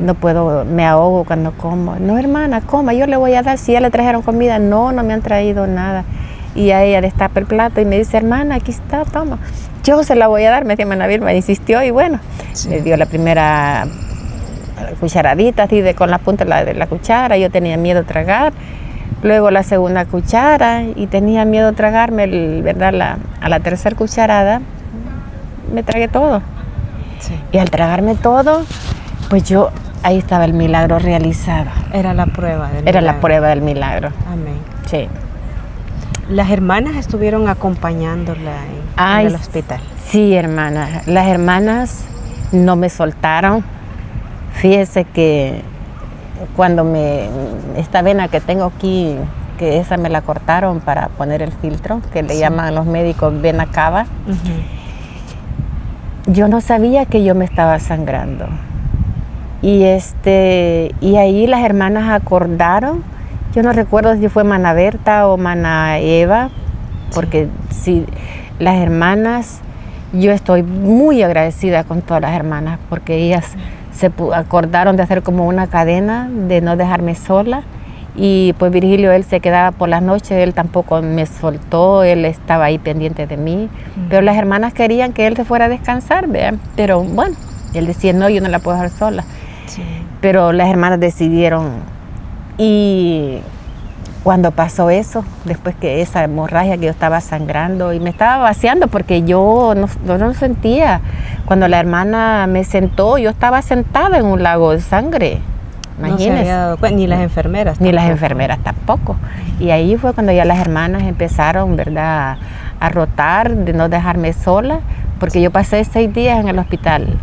No puedo, me ahogo cuando como. No, hermana, coma, yo le voy a dar, si ya le trajeron comida. No me han traído nada. Y a ella destapa el plato y me dice, hermana, aquí está, toma. Yo se la voy a dar, me dice hermana Vilma, insistió y bueno, le dio la primera cucharadita así con la punta de la cuchara. Yo tenía miedo a tragar. Luego la segunda cuchara y tenía miedo a tragarme, ¿verdad? A la tercera cucharada me tragué todo. Sí. Y al tragarme todo, pues ahí estaba el milagro realizado. Era la prueba del milagro. Era la prueba del milagro. Amén. Sí. Las hermanas estuvieron acompañándola en el hospital. Sí, hermana. Las hermanas no me soltaron. Fíjese que cuando esta vena que tengo aquí, que esa me la cortaron para poner el filtro, que le llaman los médicos vena cava, yo no sabía que yo me estaba sangrando. Y ahí las hermanas acordaron, yo no recuerdo si fue Mana Berta o Mana Eva, porque sí, las hermanas, yo estoy muy agradecida con todas las hermanas, porque ellas se acordaron de hacer como una cadena, de no dejarme sola. Y pues Virgilio, él se quedaba por las noches, él tampoco me soltó, él estaba ahí pendiente de mí. Pero las hermanas querían que él se fuera a descansar, ¿vean? Pero bueno, él decía, no, yo no la puedo dejar sola. Sí. Pero las hermanas decidieron. Y cuando pasó eso, después que esa hemorragia que yo estaba sangrando y me estaba vaciando porque yo no sentía. Cuando la hermana me sentó, yo estaba sentada en un lago de sangre. Imagínense. No se había dado cuenta, ni las enfermeras tampoco. Ni las enfermeras tampoco. Y ahí fue cuando ya las hermanas empezaron, ¿verdad?, a rotar, de no dejarme sola, porque yo pasé 6 días en el hospital.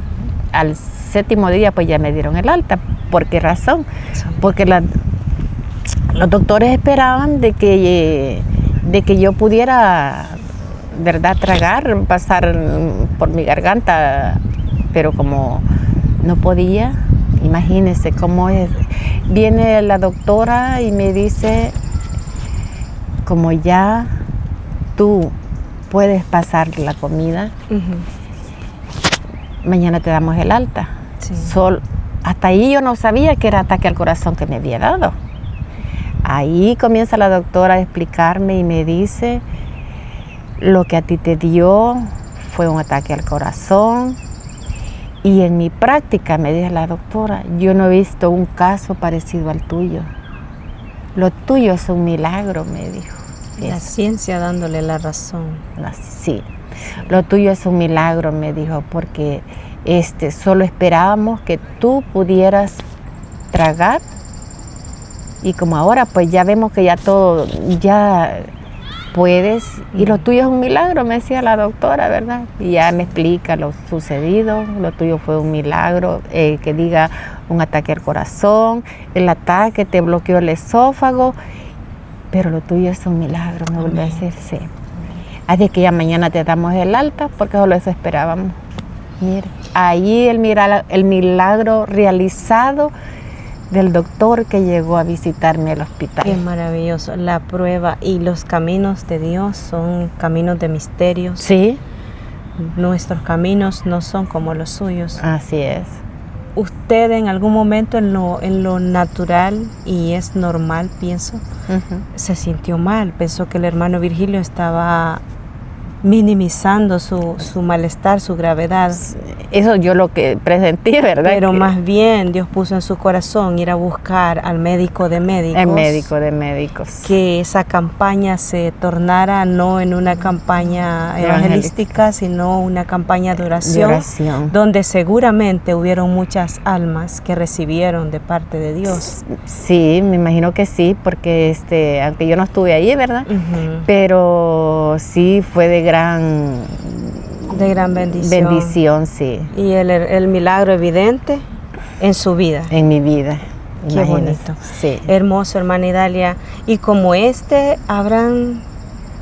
Al 7º día pues ya me dieron el alta. ¿Por qué razón? Sí. Porque los doctores esperaban de que yo pudiera, ¿verdad?, tragar, pasar por mi garganta, pero como no podía. Imagínense cómo es. Viene la doctora y me dice, como ya tú puedes pasar la comida, mañana te damos el alta. Sí. Hasta ahí yo no sabía que era ataque al corazón que me había dado. Ahí comienza la doctora a explicarme y me dice, lo que a ti te dio fue un ataque al corazón. Y en mi práctica, me dijo la doctora, yo no he visto un caso parecido al tuyo. Lo tuyo es un milagro, me dijo. La ciencia dándole la razón. Sí, lo tuyo es un milagro, me dijo, porque solo esperábamos que tú pudieras tragar. Y como ahora, pues ya vemos que ya todo, ya puedes, y lo tuyo es un milagro, me decía la doctora, ¿verdad? Y ya me explica lo sucedido, lo tuyo fue un milagro, que diga un ataque al corazón, el ataque te bloqueó el esófago, pero lo tuyo es un milagro, me volvió a decir, sí. Así que ya mañana te damos el alta, porque solo eso esperábamos. Mira, ahí el milagro realizado del doctor que llegó a visitarme al hospital. Qué maravilloso. La prueba y los caminos de Dios son caminos de misterios. Sí. Nuestros caminos no son como los suyos. Así es. Usted en algún momento en lo natural, y es normal, pienso, se sintió mal. Pensó que el hermano Virgilio estaba minimizando su malestar, su gravedad. Eso yo lo que presentí, ¿verdad? Pero más bien Dios puso en su corazón ir a buscar al médico de médicos. El médico de médicos. Que esa campaña se tornara no en una campaña evangelística, sino una campaña de oración, donde seguramente hubieron muchas almas que recibieron de parte de Dios. Sí, me imagino que sí, porque aunque yo no estuve ahí, ¿verdad? Pero sí fue de gran bendición. Bendición, sí. Y el milagro evidente en su vida. En mi vida. Qué bonito. Sí. Hermoso, hermana Idalia. Y como habrán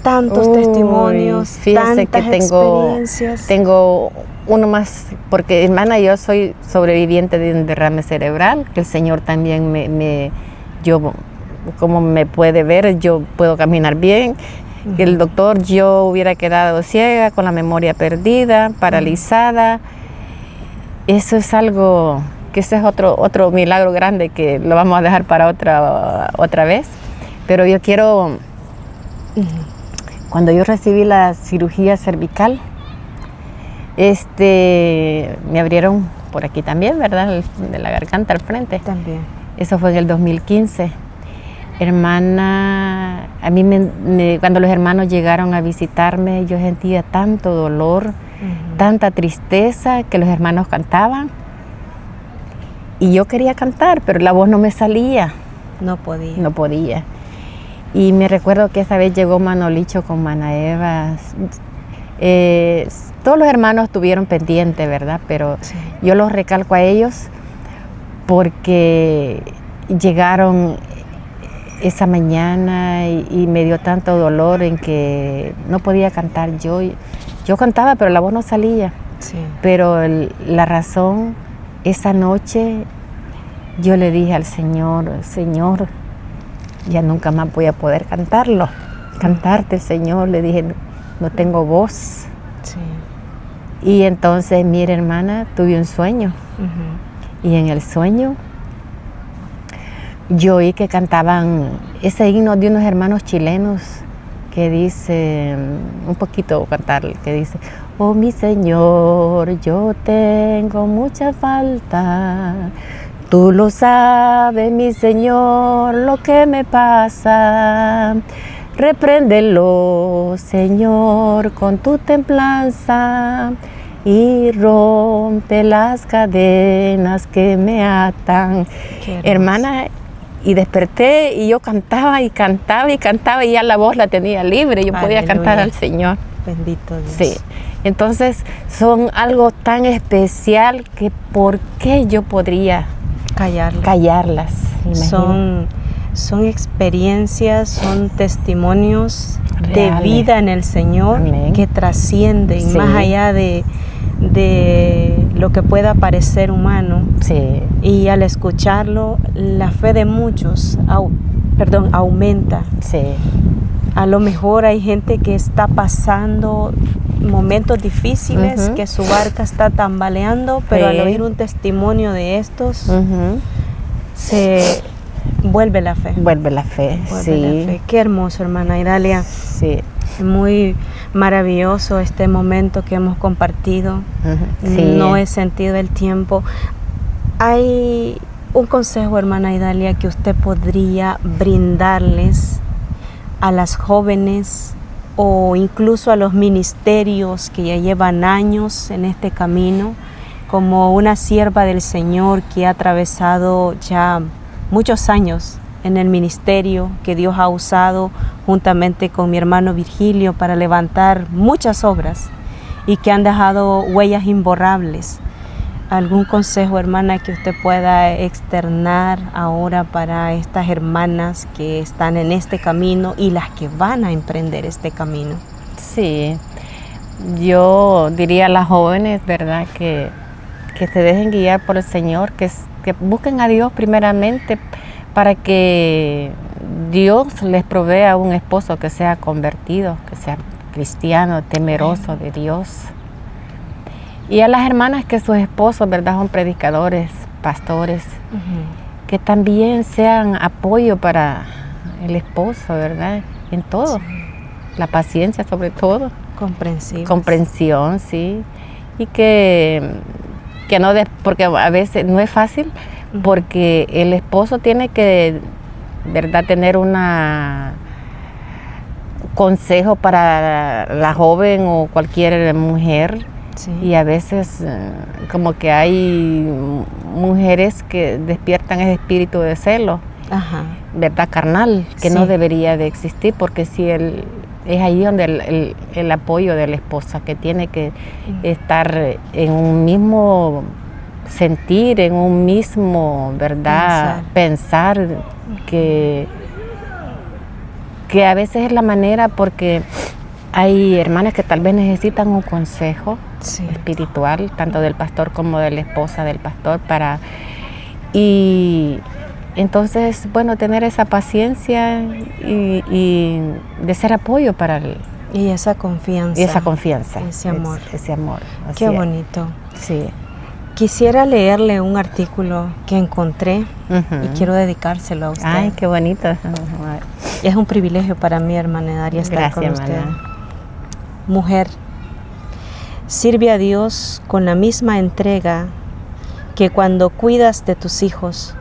tantos testimonios, fíjese tantas que experiencias. Tengo uno más, porque hermana, yo soy sobreviviente de un derrame cerebral, que el Señor también yo, como me puede ver, yo puedo caminar bien. El doctor, yo hubiera quedado ciega, con la memoria perdida, paralizada. Eso es algo, que ese es otro milagro grande que lo vamos a dejar para otra vez. Pero yo quiero, cuando yo recibí la cirugía cervical, me abrieron por aquí también, ¿verdad? De la garganta al frente. También. Eso fue en el 2015. Hermana, a mí cuando los hermanos llegaron a visitarme, yo sentía tanto dolor, tanta tristeza, que los hermanos cantaban. Y yo quería cantar, pero la voz no me salía. No podía. No podía. Y me recuerdo que esa vez llegó Manolicho con Mana Eva. Todos los hermanos estuvieron pendientes, ¿verdad? Pero sí, yo los recalco a ellos porque llegaron esa mañana y me dio tanto dolor en que no podía cantar. Yo cantaba, pero la voz no salía. Sí. Pero la razón, esa noche yo le dije al Señor, Señor, ya nunca más voy a poder cantarte, Señor. Le dije, no tengo voz. Sí. Y entonces, mire, hermana, tuve un sueño. Y en el sueño yo oí que cantaban ese himno de unos hermanos chilenos que dice, un poquito cantar, que dice, oh mi Señor, yo tengo mucha falta, tú lo sabes, mi Señor, lo que me pasa, repréndelo, Señor, con tu templanza, y rompe las cadenas que me atan. Hermana, y desperté y yo cantaba y cantaba y cantaba y ya la voz la tenía libre, yo podía cantar al Señor. Bendito Dios. Sí, entonces son algo tan especial que ¿por qué yo podría callarlas? Son experiencias, son testimonios reales de vida en el Señor. Amén. Que trascienden más allá de lo que pueda parecer humano. Sí. Y al escucharlo, la fe de muchos aumenta. Sí. A lo mejor hay gente que está pasando momentos difíciles, que su barca está tambaleando, pero al oír un testimonio de estos, se vuelve la fe. Vuelve la fe. Qué hermoso, hermana Idalia. Sí. Muy maravilloso este momento que hemos compartido. No he sentido el tiempo. Hay un consejo, hermana Idalia, que usted podría brindarles a las jóvenes o incluso a los ministerios que ya llevan años en este camino, como una sierva del Señor que ha atravesado ya muchos años en el ministerio, que Dios ha usado juntamente con mi hermano Virgilio para levantar muchas obras y que han dejado huellas imborrables. ¿Algún consejo, hermana, que usted pueda externar ahora para estas hermanas que están en este camino y las que van a emprender este camino? Sí, yo diría a las jóvenes, ¿verdad?, que se dejen guiar por el Señor, que busquen a Dios primeramente para que Dios les provea un esposo que sea convertido, que sea cristiano, temeroso de Dios. Y a las hermanas que sus esposos, ¿verdad?, son predicadores, pastores, que también sean apoyo para el esposo, ¿verdad?, en todo. La paciencia sobre todo. Comprensión, sí. Y que no, porque a veces no es fácil, porque el esposo tiene que, ¿verdad?, tener un consejo para la joven o cualquier mujer. Sí. Y a veces como que hay mujeres que despiertan ese espíritu de celo, ¿verdad?, carnal, que no debería de existir, porque si es ahí donde el apoyo de la esposa, que tiene que estar en un mismo sentir, en un mismo, ¿verdad?, pensar que a veces es la manera, porque hay hermanas que tal vez necesitan un consejo espiritual, tanto del pastor como de la esposa del pastor, y entonces, bueno, tener esa paciencia y de ser apoyo para y esa confianza. Ese amor. Ese amor. Qué bonito. Sí. Quisiera leerle un artículo que encontré y quiero dedicárselo a usted. Ay, qué bonito. Es un privilegio para mí, hermana Daria, estar con usted. Hermana. Mujer, sirve a Dios con la misma entrega que cuando cuidas de tus hijos,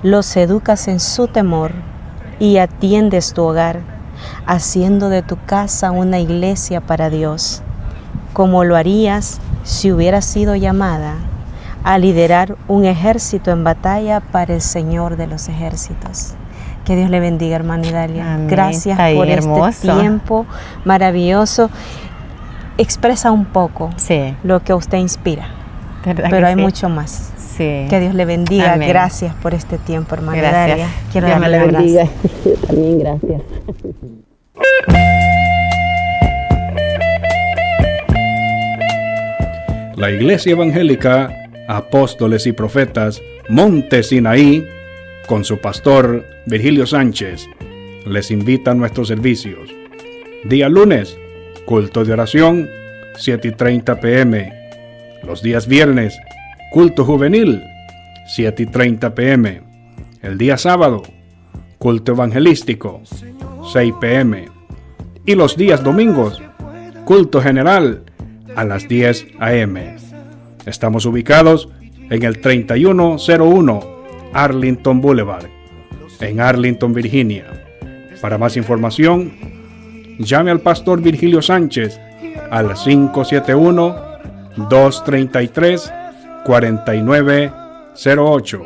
los educas en su temor y atiendes tu hogar, haciendo de tu casa una iglesia para Dios, como lo harías si hubieras sido llamada a liderar un ejército en batalla para el Señor de los ejércitos. Que Dios le bendiga, hermana Idalia. Amén. Gracias por este tiempo maravilloso. Expresa un poco lo que usted inspira, pero hay mucho más. Sí. Que Dios le bendiga. Amén. Gracias por este tiempo, hermana Gracias. Dalia. Quiero Dios me darle la un abrazo. bendiga. También gracias. La Iglesia Evangélica Apóstoles y Profetas Monte Sinaí, con su pastor Virgilio Sánchez, les invita a nuestros servicios. Día lunes, culto de oración, 7:30 p.m. Los días viernes, culto juvenil, 7:30 p.m. El día sábado, culto evangelístico, 6 p.m. Y los días domingos, culto general, a las 10 a.m. Estamos ubicados en el 3101 Arlington Boulevard, en Arlington, Virginia. Para más información, llame al pastor Virgilio Sánchez al 571-233-4908.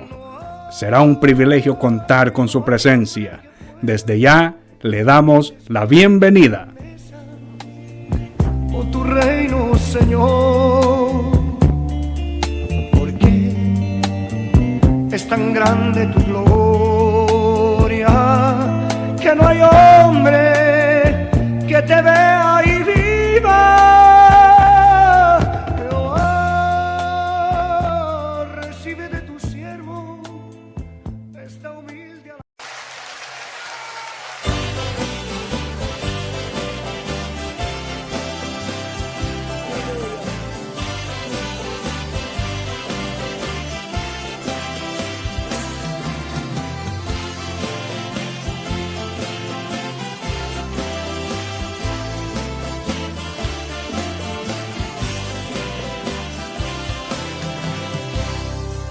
Será un privilegio contar con su presencia. Desde ya le damos la bienvenida. Oh, tu reino, Señor, porque es tan grande tu gloria que no hay hombre que te vea y viva. Jehová, recibe de tu siervo esta humilde alabanza.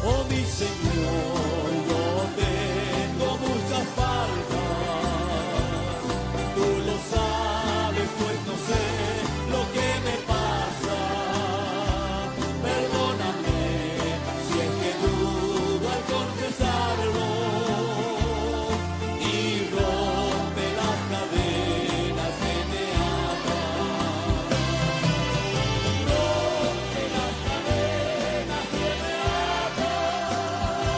Oh mi Señor, yo tengo muchas faltas, tú lo sabes, pues no sé lo que me pasa. Perdóname si es que dudo al confesarlo y rompe las cadenas que me atan. Rompe las cadenas que me atan.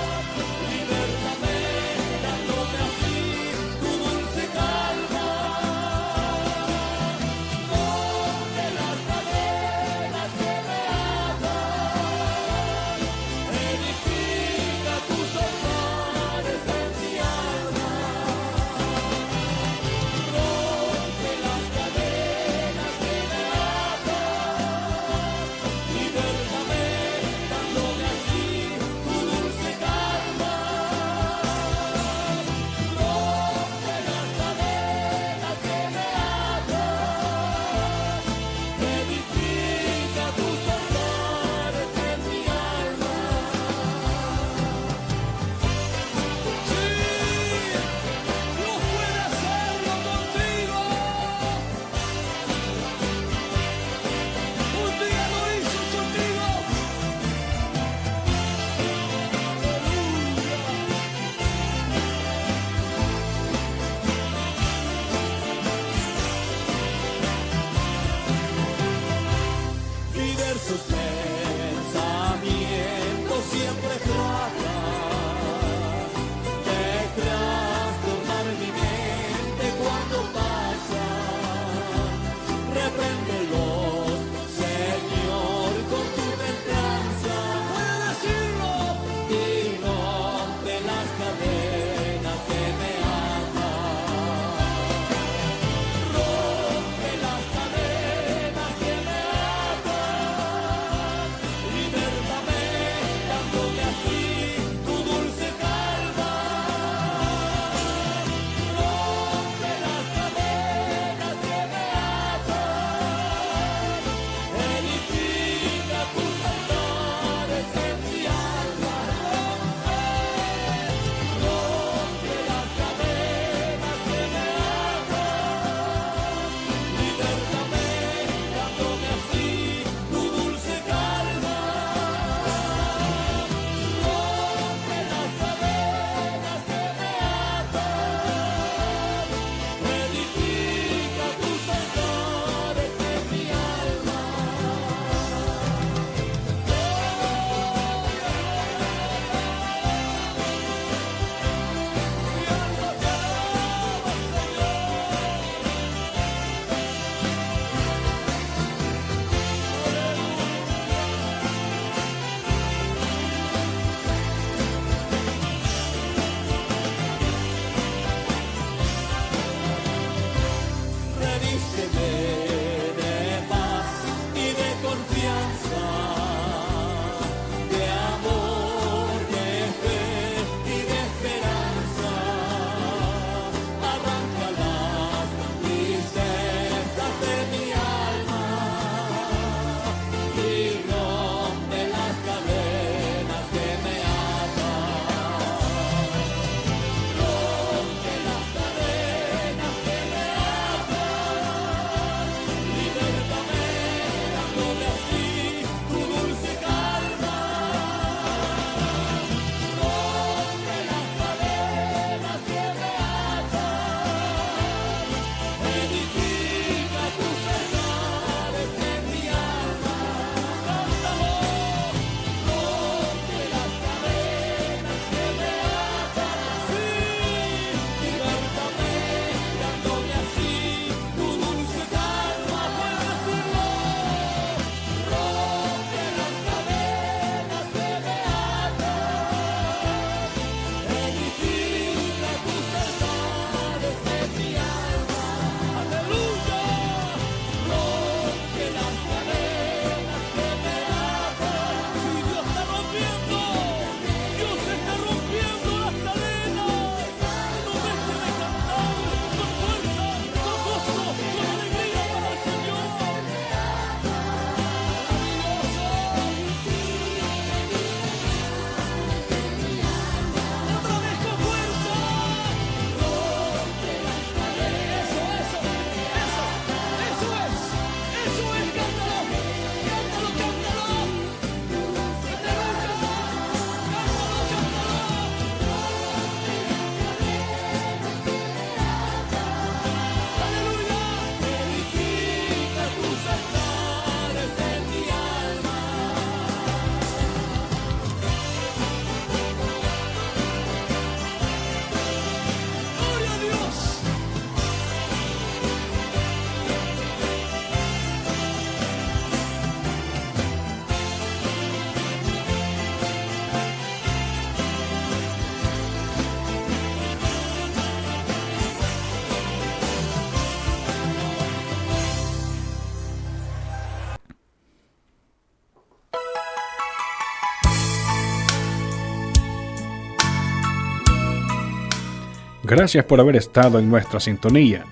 Gracias por haber estado en nuestra sintonía.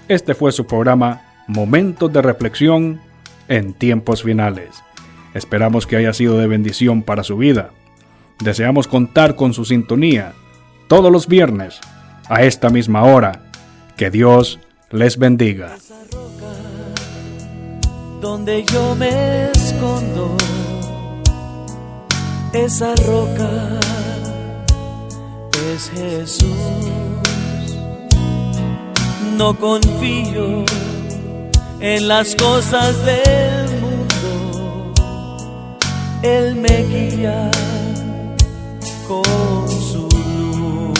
Este fue su programa Momentos de Reflexión en Tiempos Finales. Esperamos que haya sido de bendición para su vida. Deseamos contar con su sintonía todos los viernes a esta misma hora. Que Dios les bendiga. Esa roca donde yo me escondo, esa roca es Jesús. No confío en las cosas del mundo, Él me guía con su luz.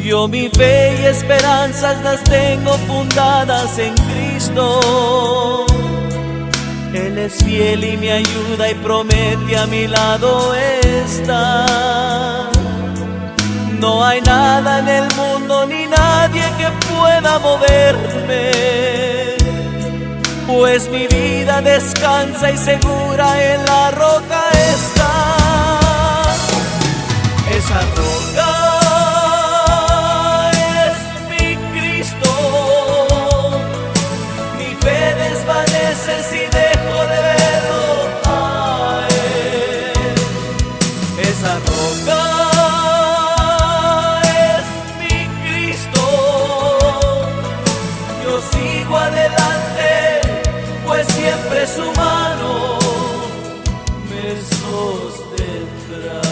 Yo mi fe y esperanzas las tengo fundadas en Cristo. Él es fiel y me ayuda y promete a mi lado estar. No hay nada en el mundo ni nadie que pueda moverme, pues mi vida descansa y segura en la roca está. Esa roca es mi Cristo. Mi fe desvanece si dejo de verlo a Él. Esa roca sigo adelante, pues siempre su mano me sostendrá.